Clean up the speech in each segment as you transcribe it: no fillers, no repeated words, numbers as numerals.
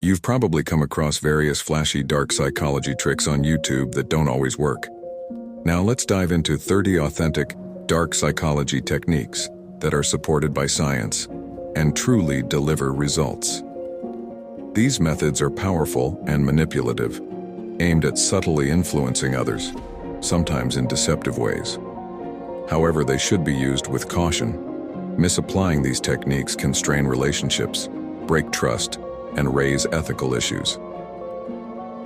You've probably come across various flashy dark psychology tricks on YouTube that don't always work. Now let's dive into 30 authentic, dark psychology techniques that are supported by science and truly deliver results. These methods are powerful and manipulative, aimed at subtly influencing others, sometimes in deceptive ways. However, they should be used with caution. Misapplying these techniques can strain relationships, break trust, and raise ethical issues.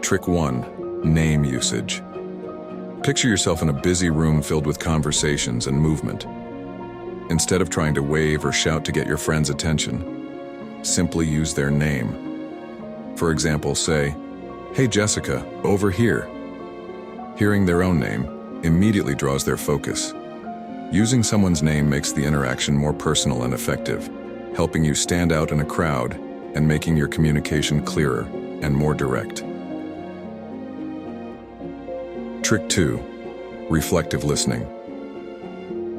Trick 1. Name usage. Picture yourself in a busy room filled with conversations and movement. Instead of trying to wave or shout to get your friend's attention, simply use their name. For example, say, "Hey Jessica, over here." Hearing their own name immediately draws their focus. Using someone's name makes the interaction more personal and effective, helping you stand out in a crowd and making your communication clearer and more direct. Trick 2. Reflective listening.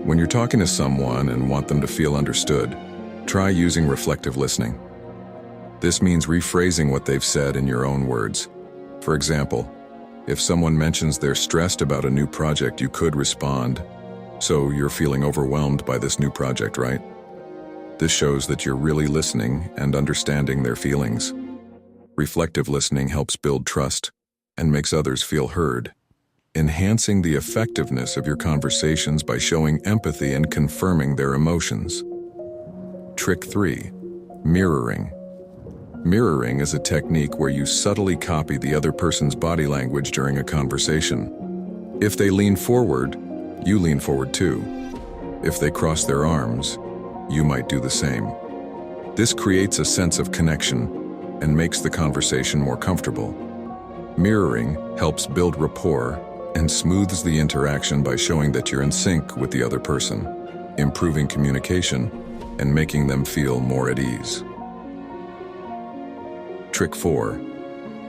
When you're talking to someone and want them to feel understood, try using reflective listening. This means rephrasing what they've said in your own words. For example, if someone mentions they're stressed about a new project, you could respond, "So you're feeling overwhelmed by this new project, right?" This shows that you're really listening and understanding their feelings. Reflective listening helps build trust and makes others feel heard, enhancing the effectiveness of your conversations by showing empathy and confirming their emotions. Trick 3. Mirroring. Mirroring is a technique where you subtly copy the other person's body language during a conversation. If they lean forward, you lean forward too. If they cross their arms, you might do the same. This creates a sense of connection and makes the conversation more comfortable. Mirroring helps build rapport and smooths the interaction by showing that you're in sync with the other person, improving communication and making them feel more at ease. Trick 4.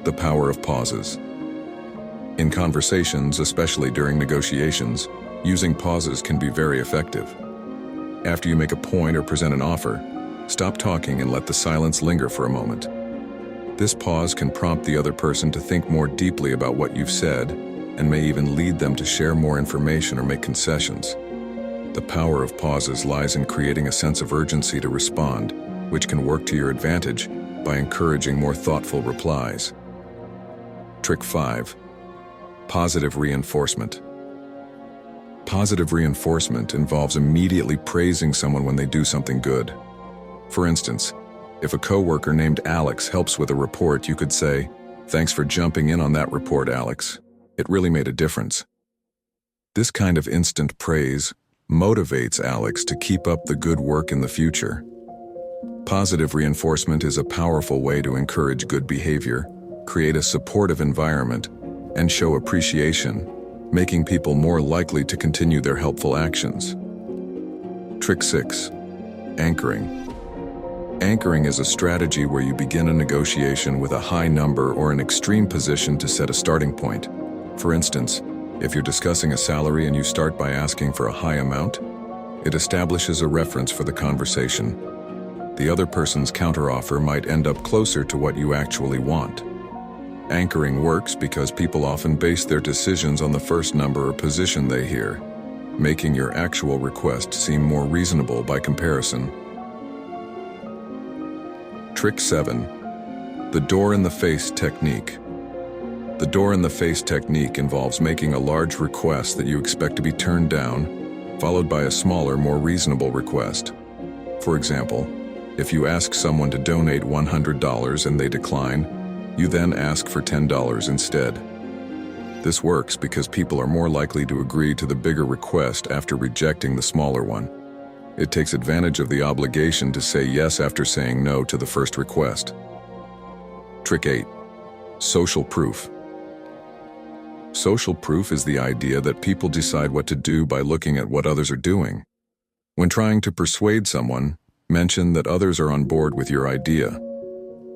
The power of pauses. In conversations, especially during negotiations, using pauses can be very effective. After you make a point or present an offer, stop talking and let the silence linger for a moment. This pause can prompt the other person to think more deeply about what you've said and may even lead them to share more information or make concessions. The power of pauses lies in creating a sense of urgency to respond, which can work to your advantage by encouraging more thoughtful replies. Trick 5. Positive reinforcement. Positive reinforcement involves immediately praising someone when they do something good. For instance, if a coworker named Alex helps with a report, you could say, "Thanks for jumping in on that report, Alex. It really made a difference." This kind of instant praise motivates Alex to keep up the good work in the future. Positive reinforcement is a powerful way to encourage good behavior, create a supportive environment, and show appreciation, making people more likely to continue their helpful actions. Trick 6. Anchoring. Anchoring is a strategy where you begin a negotiation with a high number or an extreme position to set a starting point. For instance, if you're discussing a salary and you start by asking for a high amount, it establishes a reference for the conversation. The other person's counteroffer might end up closer to what you actually want. Anchoring works because people often base their decisions on the first number or position they hear, making your actual request seem more reasonable by comparison. Trick 7. The door-in-the-face technique. The door-in-the-face technique involves making a large request that you expect to be turned down, followed by a smaller, more reasonable request. For example, if you ask someone to donate $100 and they decline, you then ask for $10 instead. This works because people are more likely to agree to the bigger request after rejecting the smaller one. It takes advantage of the obligation to say yes after saying no to the first request. Trick 8. Social proof. Social proof is the idea that people decide what to do by looking at what others are doing. When trying to persuade someone, mention that others are on board with your idea.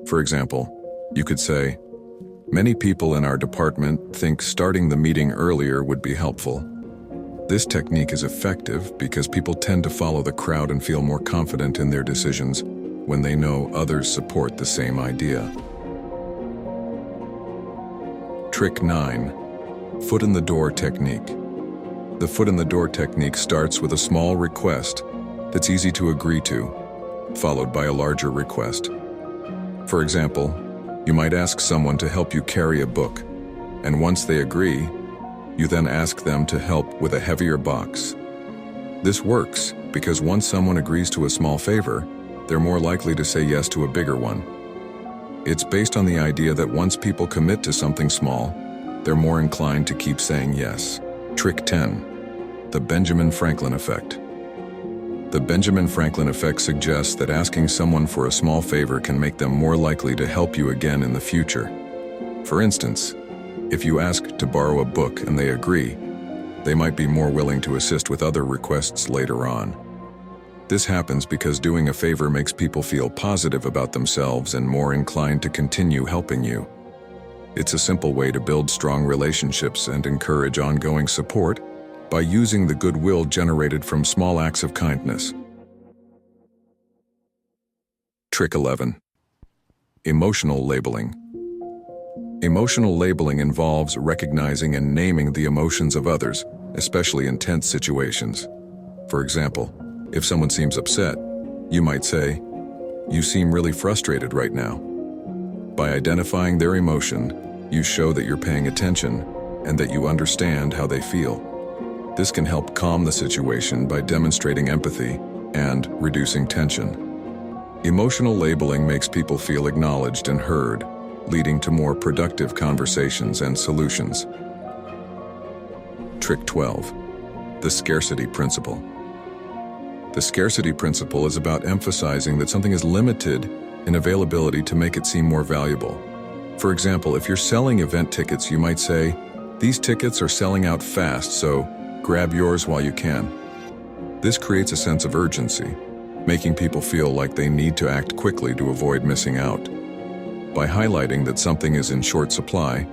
For example, you could say, "Many people in our department think starting the meeting earlier would be helpful." This technique is effective because people tend to follow the crowd and feel more confident in their decisions when they know others support the same idea. Trick 9. Foot in the door technique. The foot in the door technique starts with a small request that's easy to agree to, followed by a larger request. For example, you might ask someone to help you carry a book, and once they agree, you then ask them to help with a heavier box. This works because once someone agrees to a small favor, they're more likely to say yes to a bigger one. It's based on the idea that once people commit to something small, they're more inclined to keep saying yes. Trick 10. The Benjamin Franklin Effect. The Benjamin Franklin Effect suggests that asking someone for a small favor can make them more likely to help you again in the future. For instance, if you ask to borrow a book and they agree, they might be more willing to assist with other requests later on. This happens because doing a favor makes people feel positive about themselves and more inclined to continue helping you. It's a simple way to build strong relationships and encourage ongoing support by using the goodwill generated from small acts of kindness. Trick 11. Emotional labeling. Emotional labeling involves recognizing and naming the emotions of others, especially in tense situations. For example, if someone seems upset, you might say, "You seem really frustrated right now." By identifying their emotion, you show that you're paying attention and that you understand how they feel. This can help calm the situation by demonstrating empathy and reducing tension. Emotional labeling makes people feel acknowledged and heard, leading to more productive conversations and solutions. Trick 12. The Scarcity Principle. The Scarcity Principle is about emphasizing that something is limited in availability to make it seem more valuable. For example, if you're selling event tickets, you might say, "These tickets are selling out fast, so grab yours while you can." This creates a sense of urgency, making people feel like they need to act quickly to avoid missing out. By highlighting that something is in short supply,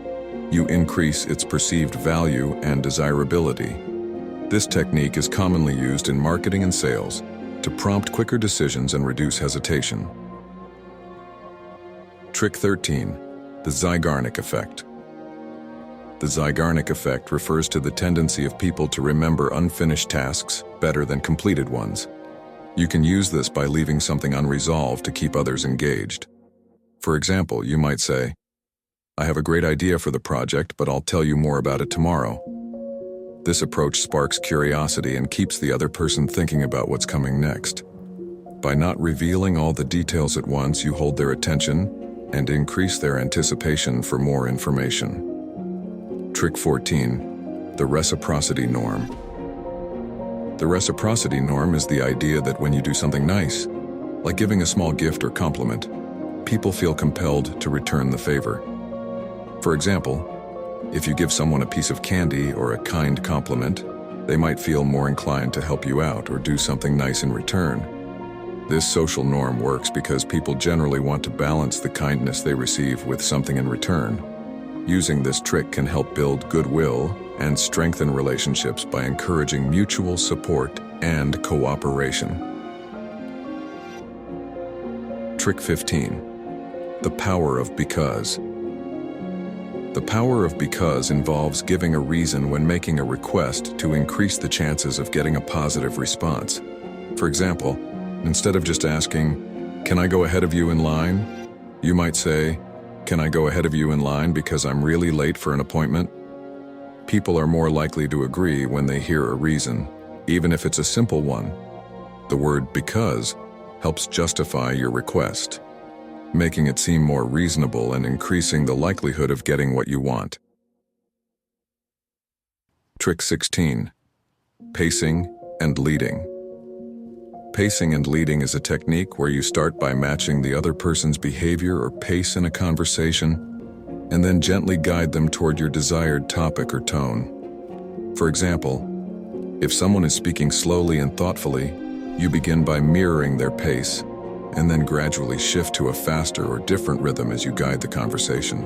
you increase its perceived value and desirability. This technique is commonly used in marketing and sales to prompt quicker decisions and reduce hesitation. Trick 13. The Zynic Effect. The Zynic Effect refers to the tendency of people to remember unfinished tasks better than completed ones. You can use this by leaving something unresolved to keep others engaged. For example, you might say, "I have a great idea for the project, but I'll tell you more about it tomorrow." This approach sparks curiosity and keeps the other person thinking about what's coming next. By not revealing all the details at once, you hold their attention and increase their anticipation for more information. Trick 14. The Reciprocity Norm. The reciprocity norm is the idea that when you do something nice, like giving a small gift or compliment, people feel compelled to return the favor. For example, if you give someone a piece of candy or a kind compliment, they might feel more inclined to help you out or do something nice in return. This social norm works because people generally want to balance the kindness they receive with something in return. Using this trick can help build goodwill and strengthen relationships by encouraging mutual support and cooperation. Trick 15. The Power of Because. The power of because involves giving a reason when making a request to increase the chances of getting a positive response. For example, instead of just asking, "Can I go ahead of you in line?" you might say, "Can I go ahead of you in line because I'm really late for an appointment?" People are more likely to agree when they hear a reason, even if it's a simple one. The word "because" helps justify your request, making it seem more reasonable and increasing the likelihood of getting what you want. Trick 16. Pacing and leading. Pacing and leading is a technique where you start by matching the other person's behavior or pace in a conversation, and then gently guide them toward your desired topic or tone. For example, if someone is speaking slowly and thoughtfully, you begin by mirroring their pace, and then gradually shift to a faster or different rhythm as you guide the conversation.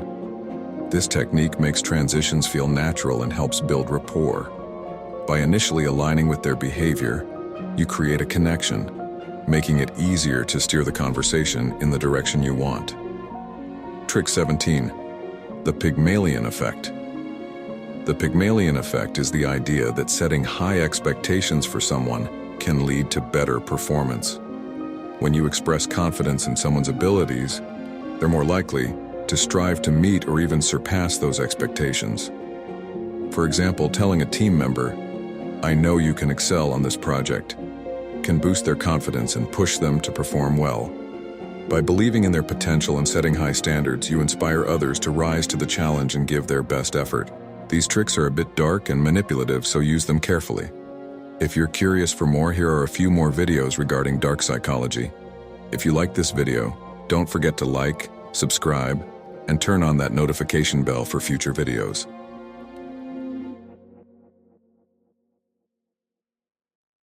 This technique makes transitions feel natural and helps build rapport. By initially aligning with their behavior, you create a connection, making it easier to steer the conversation in the direction you want. Trick 17. The Pygmalion Effect. The Pygmalion Effect is the idea that setting high expectations for someone can lead to better performance. When you express confidence in someone's abilities, they're more likely to strive to meet or even surpass those expectations. For example, telling a team member, "I know you can excel on this project," can boost their confidence and push them to perform well. By believing in their potential and setting high standards, you inspire others to rise to the challenge and give their best effort. These tricks are a bit dark and manipulative, so use them carefully. If you're curious for more, here are a few more videos regarding dark psychology. If you like this video, don't forget to like, subscribe, and turn on that notification bell for future videos.